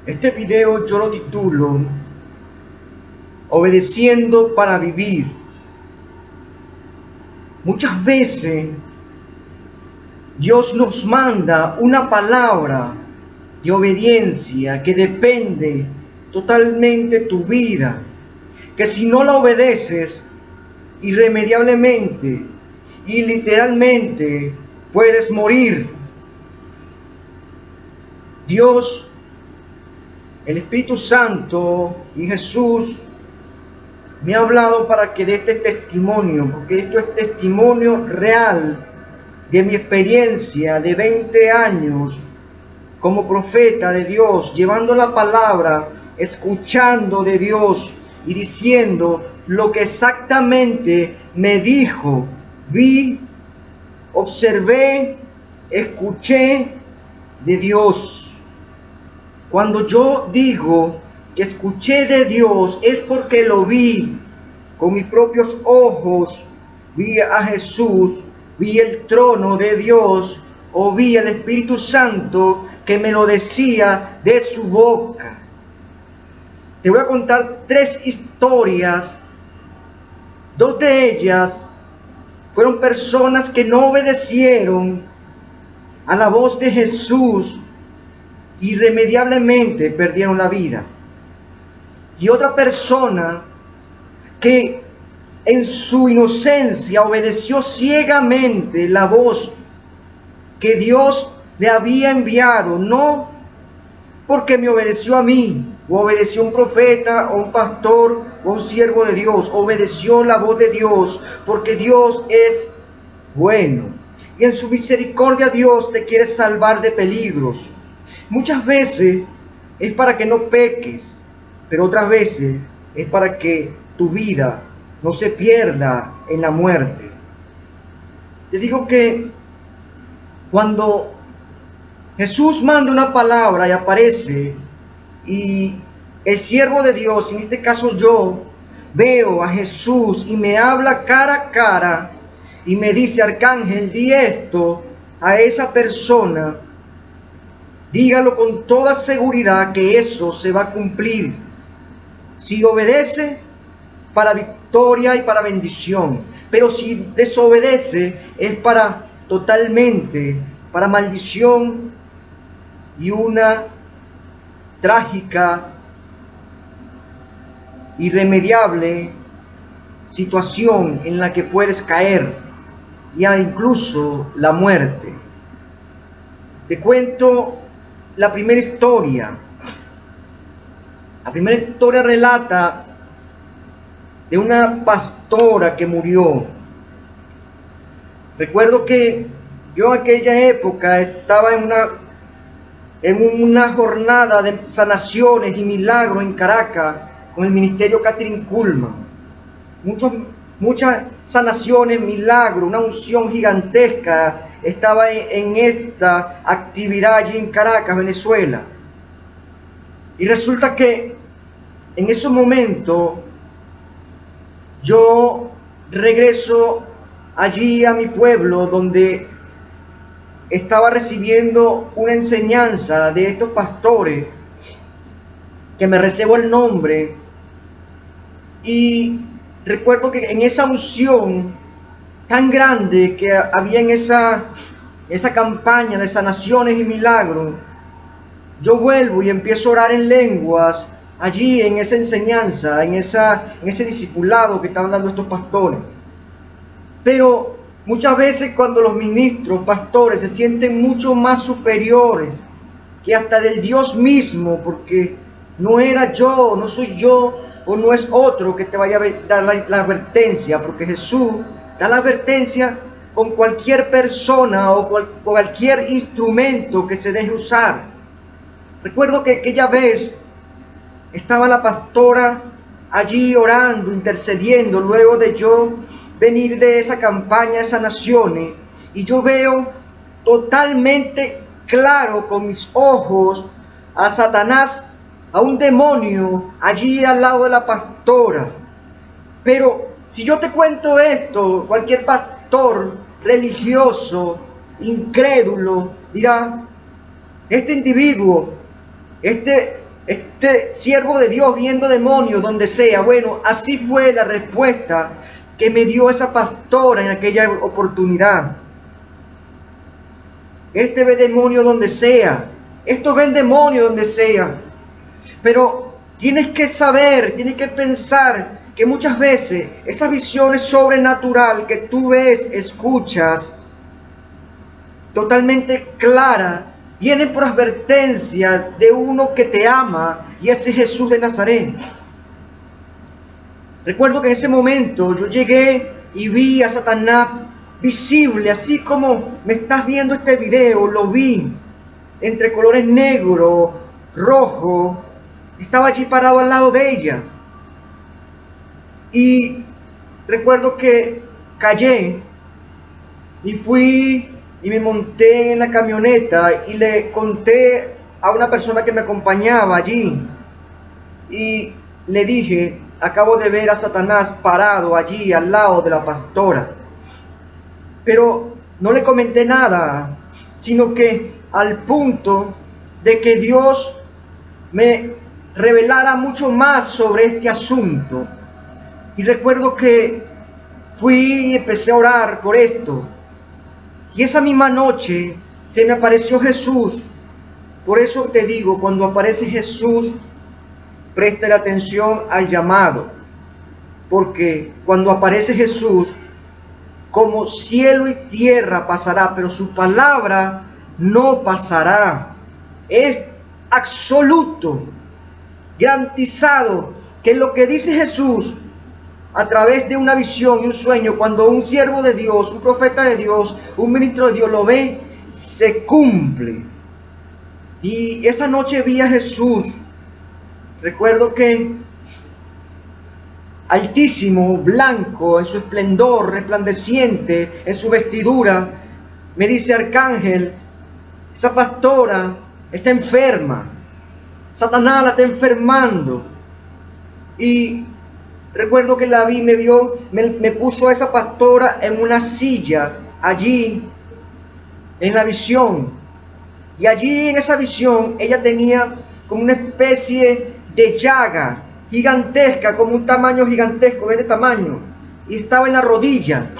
Este video yo lo titulo Obedeciendo para vivir. Muchas veces Dios nos manda una palabra de obediencia que depende totalmente de tu vida, que si no la obedeces irremediablemente y literalmente puedes morir. Dios, el Espíritu Santo y Jesús me ha hablado para que dé este testimonio, porque esto es testimonio real de mi experiencia de 20 años como profeta de Dios, llevando la palabra, escuchando de Dios y diciendo lo que exactamente me dijo. Vi, observé, escuché de Dios. Cuando yo digo que escuché de Dios es porque lo vi con mis propios ojos, vi a Jesús, vi el trono de Dios, o vi al Espíritu Santo que me lo decía de su boca. Te voy a contar 3 historias. 2 de ellas fueron personas que no obedecieron a la voz de Jesús, irremediablemente perdieron la vida. Y otra persona que en su inocencia obedeció ciegamente la voz que Dios le había enviado, no porque me obedeció a mí, o obedeció a un profeta, o un pastor, o un siervo de Dios, obedeció la voz de Dios, porque Dios es bueno. Y en su misericordia Dios te quiere salvar de peligros. Muchas veces es para que no peques, pero otras veces es para que tu vida no se pierda en la muerte. Te digo que cuando Jesús manda una palabra y aparece, y el siervo de Dios, en este caso yo, veo a Jesús y me habla cara a cara y me dice: Arcángel, di esto a esa persona, dígalo con toda seguridad que eso se va a cumplir. Si obedece, para victoria y para bendición, pero si desobedece, es para totalmente, para maldición y una trágica, irremediable situación en la que puedes caer, ya incluso la muerte. Te cuento la primera historia. La primera historia relata de una pastora que murió. Recuerdo que yo en aquella época estaba en una jornada de sanaciones y milagros en Caracas con el ministerio Kathryn Kuhlman. Muchas sanaciones, milagros, una unción gigantesca estaba en esta actividad allí en Caracas, Venezuela. Y resulta que en ese momento yo regreso allí a mi pueblo, donde estaba recibiendo una enseñanza de estos pastores, que me reservo el nombre, y recuerdo que en esa unción tan grande que había en esa campaña de sanaciones y milagros, yo vuelvo y empiezo a orar en lenguas allí en esa enseñanza, en ese discipulado que estaban dando estos pastores. Pero muchas veces cuando los ministros, pastores, se sienten mucho más superiores que hasta del Dios mismo, porque no era yo, no soy yo, o no es otro que te vaya a dar la advertencia, porque Jesús da la advertencia con cualquier persona o cualquier instrumento que se deje usar. Recuerdo que aquella vez estaba la pastora allí orando, intercediendo, luego de yo venir de esa campaña de sanaciones, y yo veo totalmente claro con mis ojos a Satanás, a un demonio allí al lado de la pastora. Pero si yo te cuento esto, cualquier pastor religioso, incrédulo, dirá: este individuo, este este siervo de Dios viendo demonios donde sea. Bueno, así fue la respuesta que me dio esa pastora en aquella oportunidad. Este ve demonios donde sea. Estos ven demonios donde sea. Pero tienes que saber, tienes que pensar que muchas veces esas visiones sobrenaturales que tú ves, escuchas, totalmente clara, vienen por advertencia de uno que te ama, y ese es Jesús de Nazaret. Recuerdo que en ese momento yo llegué y vi a Satanás visible, así como me estás viendo este video, lo vi entre colores negro, rojo, estaba allí parado al lado de ella. Y recuerdo que callé y fui y me monté en la camioneta y le conté a una persona que me acompañaba allí y le dije: acabo de ver a Satanás parado allí al lado de la pastora. Pero no le comenté nada, sino que al punto de que Dios me revelara mucho más sobre este asunto. Y recuerdo que fui y empecé a orar por esto. Y esa misma noche se me apareció Jesús. Por eso te digo, cuando aparece Jesús, presta atención al llamado. Porque cuando aparece Jesús, como cielo y tierra pasará, pero su palabra no pasará. Es absoluto, garantizado, que lo que dice Jesús a través de una visión y un sueño, cuando un siervo de Dios, un profeta de Dios, un ministro de Dios lo ve, se cumple. Y esa noche vi a Jesús. Recuerdo que altísimo, blanco, en su esplendor, resplandeciente, en su vestidura, me dice: Arcángel, esa pastora está enferma, Satanás la está enfermando. Y recuerdo que la vi, me vio, me puso a esa pastora en una silla, allí, en la visión. Y allí en esa visión, ella tenía como una especie de llaga gigantesca, como un tamaño gigantesco, de este tamaño. Y estaba en la rodilla.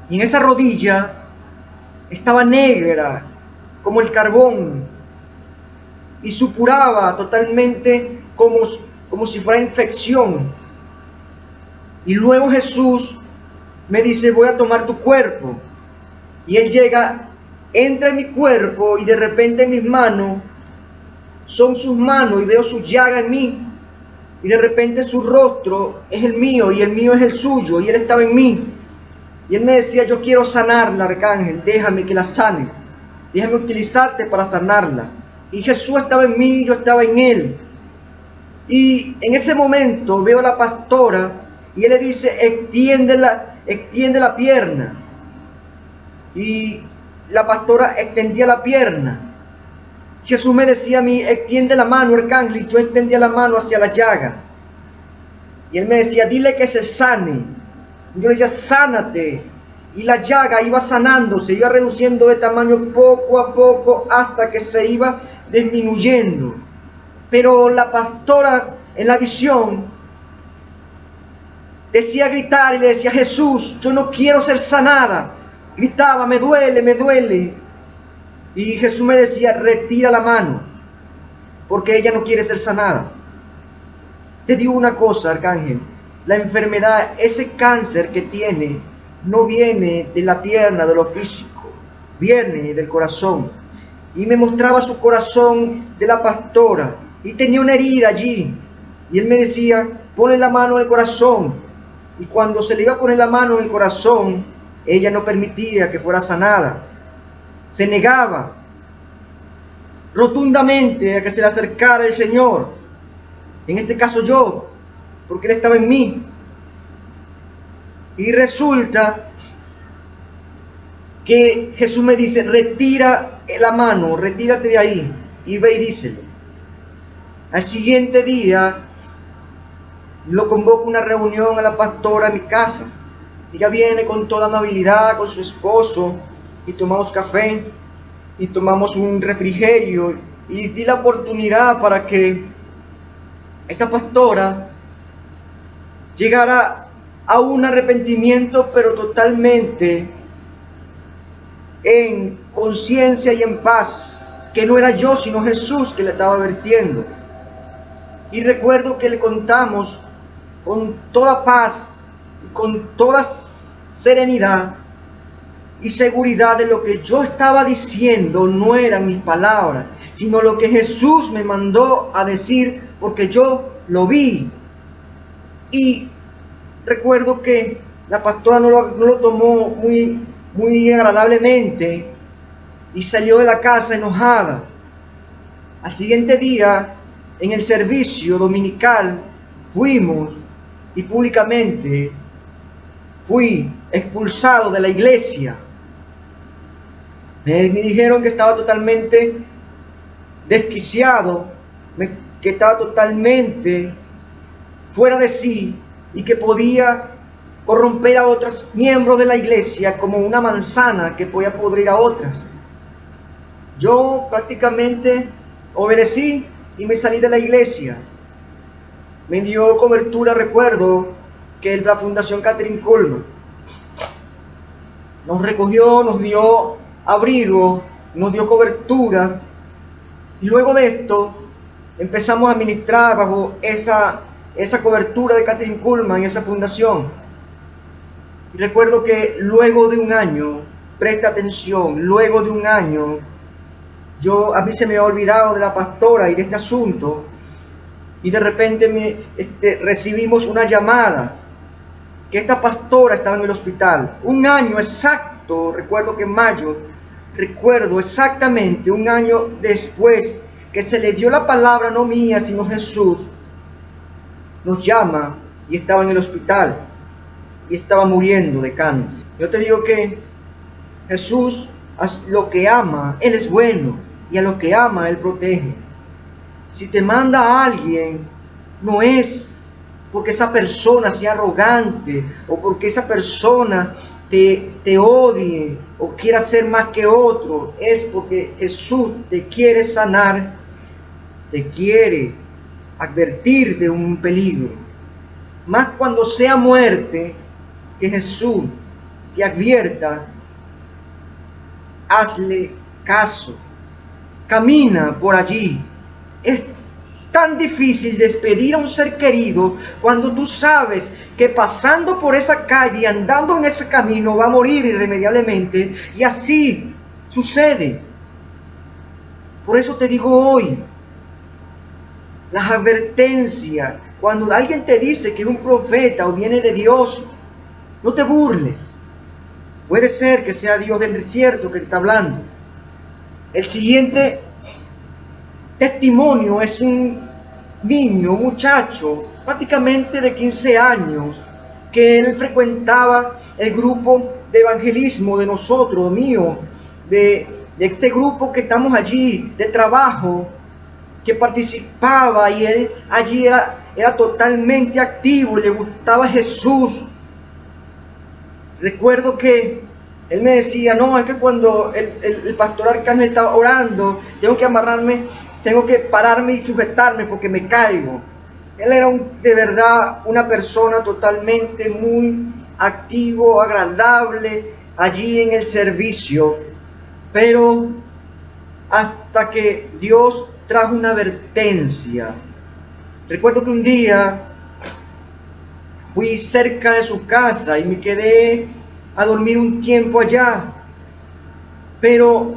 Y en esa rodilla estaba negra, como el carbón. Y supuraba totalmente como si fuera infección. Y luego Jesús me dice: voy a tomar tu cuerpo. Y él llega, entra en mi cuerpo, y de repente en mis manos son sus manos, y veo su llaga en mí. Y de repente su rostro es el mío, y el mío es el suyo, y él estaba en mí. Y él me decía: yo quiero sanarla, Arcángel, déjame que la sane, déjame utilizarte para sanarla. Y Jesús estaba en mí, y yo estaba en él. Y en ese momento veo a la pastora, y él le dice: extiende la pierna. Y la pastora extendía la pierna. Jesús me decía a mí: extiende la mano, Arcángel, y yo extendía la mano hacia la llaga. Y él me decía: dile que se sane. Y yo le decía: sánate. Y la llaga iba sanándose, iba reduciendo de tamaño poco a poco hasta que se iba disminuyendo. Pero la pastora en la visión decía gritar y le decía: Jesús, yo no quiero ser sanada. Gritaba: me duele, me duele. Y Jesús me decía: retira la mano, porque ella no quiere ser sanada. Te digo una cosa, Arcángel, la enfermedad, ese cáncer que tiene, no viene de la pierna, de lo físico, viene del corazón. Y me mostraba su corazón de la pastora, y tenía una herida allí. Y él me decía: ponle la mano en el corazón. Y cuando se le iba a poner la mano en el corazón, ella no permitía que fuera sanada. Se negaba rotundamente a que se le acercara el Señor. En este caso yo, porque Él estaba en mí. Y resulta que Jesús me dice: retira la mano, retírate de ahí y ve y díselo. Al siguiente día lo convoco a una reunión a la pastora en mi casa. Ella viene con toda amabilidad con su esposo, y tomamos café y tomamos un refrigerio, y di la oportunidad para que esta pastora llegara a un arrepentimiento, pero totalmente en conciencia y en paz, que no era yo sino Jesús que le estaba advirtiendo. Y recuerdo que le contamos con toda paz y con toda serenidad y seguridad de lo que yo estaba diciendo no eran mis palabras, sino lo que Jesús me mandó a decir, porque yo lo vi. Y recuerdo que la pastora no lo tomó muy agradablemente y salió de la casa enojada. Al siguiente día, en el servicio dominical, fuimos y públicamente fui expulsado de la iglesia. Me dijeron que estaba totalmente desquiciado, que estaba totalmente fuera de sí y que podía corromper a otros miembros de la iglesia como una manzana que podía podrir a otras. Yo prácticamente obedecí y me salí de la iglesia. Me dio cobertura, recuerdo que la Fundación Kathryn Kuhlman nos recogió, nos dio abrigo, nos dio cobertura, y luego de esto empezamos a ministrar bajo esa cobertura de Kathryn Kuhlman y esa fundación. Y recuerdo que luego de un año, presta atención, luego de un año, a mí se me había olvidado de la pastora y de este asunto, y de repente recibimos una llamada que esta pastora estaba en el hospital. Un año exacto, recuerdo que en mayo, recuerdo exactamente un año después que se le dio la palabra, no mía, sino Jesús, nos llama y estaba en el hospital y estaba muriendo de cáncer. Yo te digo que Jesús, a lo que ama, Él es bueno, y a lo que ama, Él protege. Si te manda a alguien, no es porque esa persona sea arrogante o porque esa persona te odie o quiera ser más que otro. Es porque Jesús te quiere sanar, te quiere advertir de un peligro. Más cuando sea muerte, que Jesús te advierta, hazle caso. Camina por allí. Es tan difícil despedir a un ser querido cuando tú sabes que pasando por esa calle, andando en ese camino, va a morir irremediablemente, y así sucede. Por eso te digo hoy, las advertencias, cuando alguien te dice que es un profeta o viene de Dios, no te burles. Puede ser que sea Dios del desierto que te está hablando. El siguiente testimonio es un niño, un muchacho, prácticamente de 15 años, que él frecuentaba el grupo de evangelismo de nosotros, mío, de este grupo que estamos allí, de trabajo, que participaba, y él allí era totalmente activo, le gustaba Jesús. Recuerdo que él me decía, no, es que cuando el pastor Arcángel estaba orando, tengo que amarrarme, tengo que pararme y sujetarme porque me caigo. Él era de verdad una persona totalmente muy activo, agradable allí en el servicio. Pero hasta que Dios trajo una advertencia. Recuerdo que un día fui cerca de su casa y me quedé a dormir un tiempo allá, pero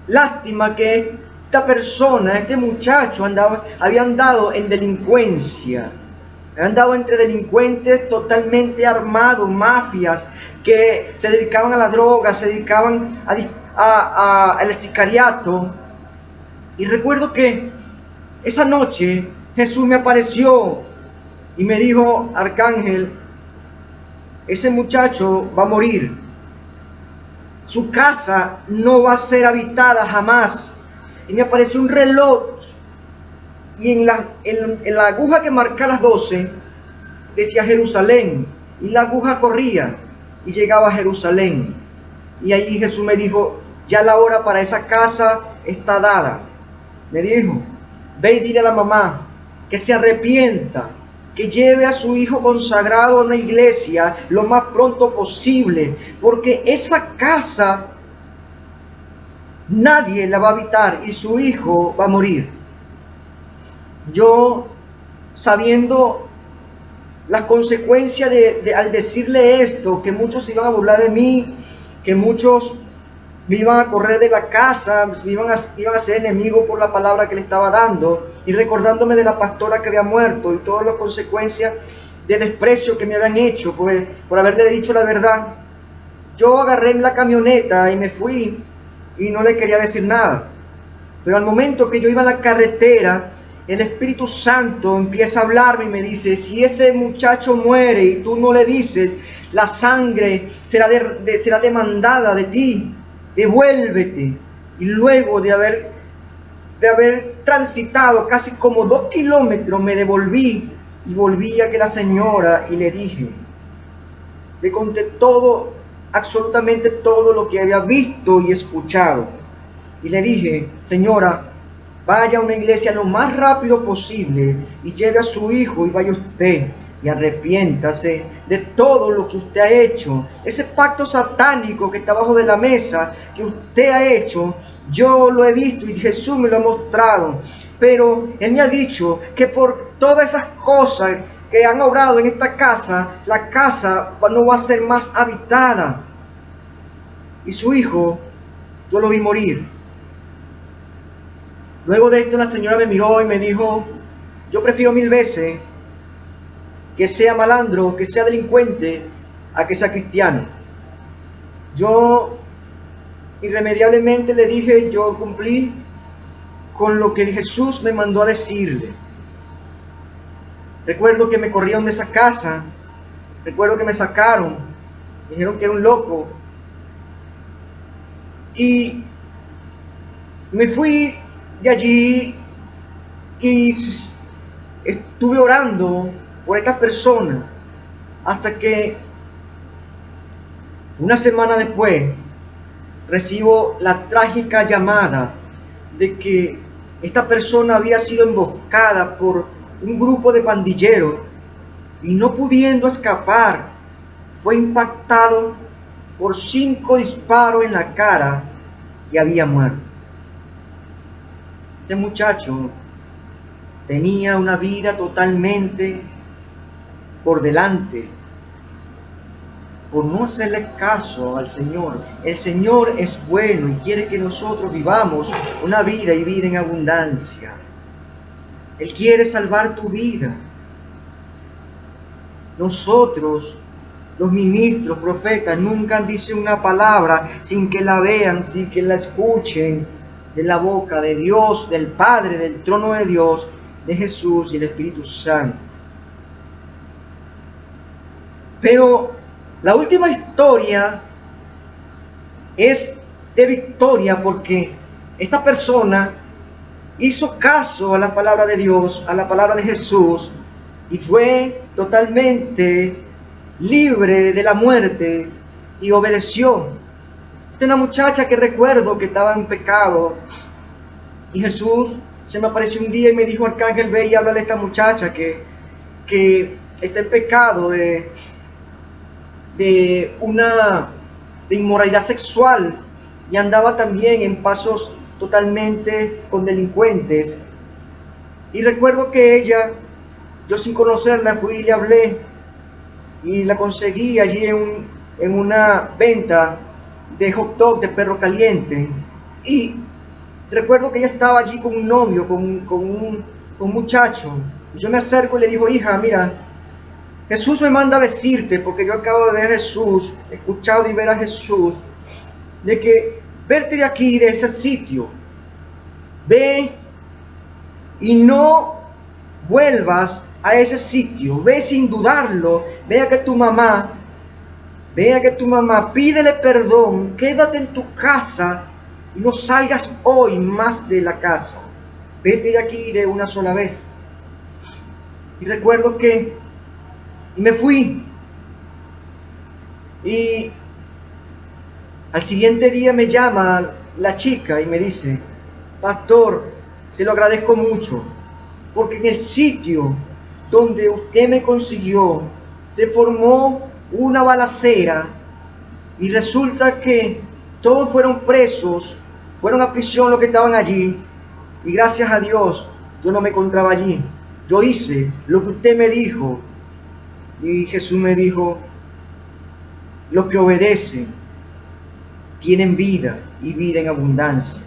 lástima que esta persona, este muchacho había andado en delincuencia, había andado entre delincuentes totalmente armados, mafias, que se dedicaban a la droga, se dedicaban al sicariato. Y recuerdo que esa noche Jesús me apareció y me dijo, Arcángel, ese muchacho va a morir. Su casa no va a ser habitada jamás. Y me apareció un reloj, y en la aguja que marca las 12 decía Jerusalén, y la aguja corría y llegaba a Jerusalén. Y ahí Jesús me dijo, ya la hora para esa casa está dada. Me dijo, ve y dile a la mamá que se arrepienta, que lleve a su hijo consagrado a una iglesia lo más pronto posible, porque esa casa nadie la va a habitar y su hijo va a morir. Yo, sabiendo las consecuencias al decirle esto, que muchos iban a burlar de mí, que muchos me iban a correr de la casa, iban a ser enemigos por la palabra que le estaba dando, y recordándome de la pastora que había muerto y todas las consecuencias de desprecio que me habían hecho por haberle dicho la verdad, yo agarré la camioneta y me fui y no le quería decir nada. Pero al momento que yo iba a la carretera, el Espíritu Santo empieza a hablarme y me dice, si ese muchacho muere y tú no le dices, la sangre será demandada de ti, devuélvete. Y luego de haber transitado casi como 2 kilómetros, me devolví y volví a que la señora y le dije, le conté todo, absolutamente todo lo que había visto y escuchado. Y le dije, señora, vaya a una iglesia lo más rápido posible y lleve a su hijo y vaya usted y arrepiéntase de todo lo que usted ha hecho. Ese pacto satánico que está abajo de la mesa, que usted ha hecho, yo lo he visto y Jesús me lo ha mostrado. Pero Él me ha dicho que por todas esas cosas que han obrado en esta casa, la casa no va a ser más habitada. Y su hijo, yo lo vi morir. Luego de esto la señora me miró y me dijo, yo prefiero 1000 veces que sea malandro, que sea delincuente, a que sea cristiano. Yo irremediablemente le dije, yo cumplí con lo que Jesús me mandó a decirle. Recuerdo que me corrieron de esa casa, recuerdo que me sacaron, me dijeron que era un loco. Y me fui de allí y estuve orando por estas personas hasta que una semana después recibo la trágica llamada de que esta persona había sido emboscada por un grupo de pandilleros y no pudiendo escapar fue impactado por 5 disparos en la cara y había muerto. Este muchacho tenía una vida totalmente por delante por no hacerle caso al Señor. El Señor es bueno y quiere que nosotros vivamos una vida y vida en abundancia. Él quiere salvar tu vida. Nosotros, los ministros, profetas, nunca dicen una palabra sin que la vean, sin que la escuchen de la boca de Dios, del Padre, del trono de Dios, de Jesús y el Espíritu Santo. Pero la última historia es de victoria porque esta persona hizo caso a la palabra de Dios, a la palabra de Jesús, y fue totalmente libre de la muerte y obedeció. Esta es una muchacha que recuerdo que estaba en pecado y Jesús se me apareció un día y me dijo, Arcángel, ve y háblale a esta muchacha que está en pecado de inmoralidad sexual y andaba también en pasos totalmente con delincuentes. Y recuerdo que ella, yo sin conocerla, fui y le hablé y la conseguí allí en una venta de hot dog, de perro caliente. Y recuerdo que ella estaba allí con un novio, con un muchacho. Y yo me acerco y le digo, hija, mira, Jesús me manda a decirte, porque yo acabo de ver a Jesús, he escuchado y ver a Jesús, de que verte de aquí, de ese sitio, ve y no vuelvas a ese sitio, ve sin dudarlo, vea que tu mamá, pídele perdón, quédate en tu casa y no salgas hoy más de la casa, vete de aquí de una sola vez. Y recuerdo que me fui y al siguiente día me llama la chica y me dice, pastor, se lo agradezco mucho, porque en el sitio donde usted me consiguió se formó una balacera y resulta que todos fueron presos, fueron a prisión los que estaban allí, y gracias a Dios yo no me encontraba allí. Yo hice lo que usted me dijo. Y Jesús me dijo: los que obedecen tienen vida y vida en abundancia.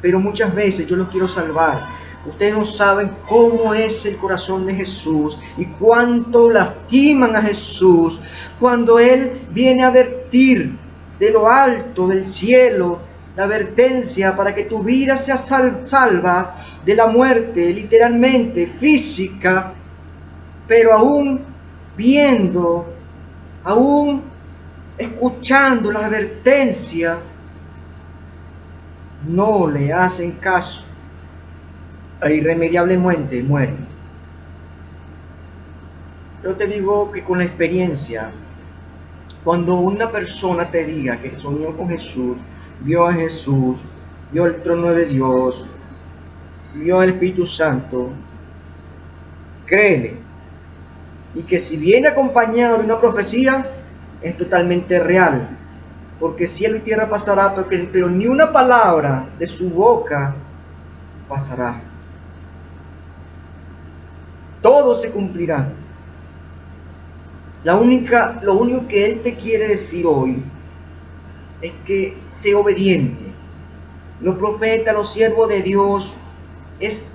Pero muchas veces yo los quiero salvar. Ustedes no saben cómo es el corazón de Jesús y cuánto lastiman a Jesús cuando Él viene a advertir de lo alto del cielo, la advertencia para que tu vida sea salva de la muerte, literalmente física, pero aún viendo, aún escuchando la advertencia, no le hacen caso e irremediablemente mueren. Yo te digo que con la experiencia, cuando una persona te diga que soñó con Jesús, vio a Jesús, vio el trono de Dios, vio el Espíritu Santo, créele, y que si viene acompañado de una profecía, es totalmente real, porque cielo y tierra pasará, pero ni una palabra de su boca pasará. Todo se cumplirá. Lo único que Él te quiere decir hoy es que sea obediente. Los profetas, los siervos de Dios, es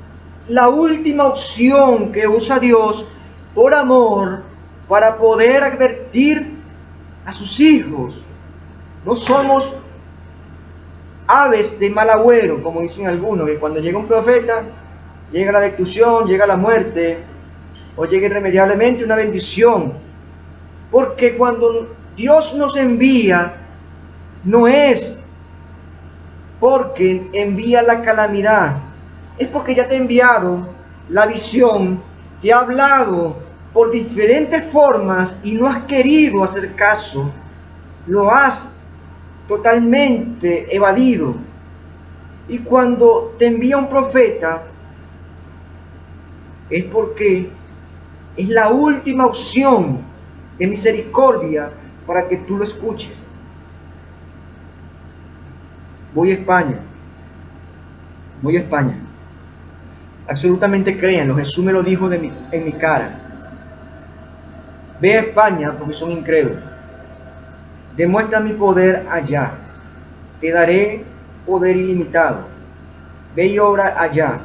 la última opción que usa Dios por amor para poder advertir a sus hijos. No somos aves de mal agüero, como dicen algunos, que cuando llega un profeta, llega la destrucción, llega la muerte, o llega irremediablemente una bendición. Porque cuando Dios nos envía, no es porque envía la calamidad, es porque ya te ha enviado la visión, te ha hablado por diferentes formas y no has querido hacer caso, lo has totalmente evadido. Y cuando te envía un profeta, es porque es la última opción de misericordia para que tú lo escuches. Voy a España. Absolutamente créanlo, Jesús me lo dijo en mi cara. Ve a España porque son incrédulos. Demuestra mi poder allá. Te daré poder ilimitado. Ve y obra allá.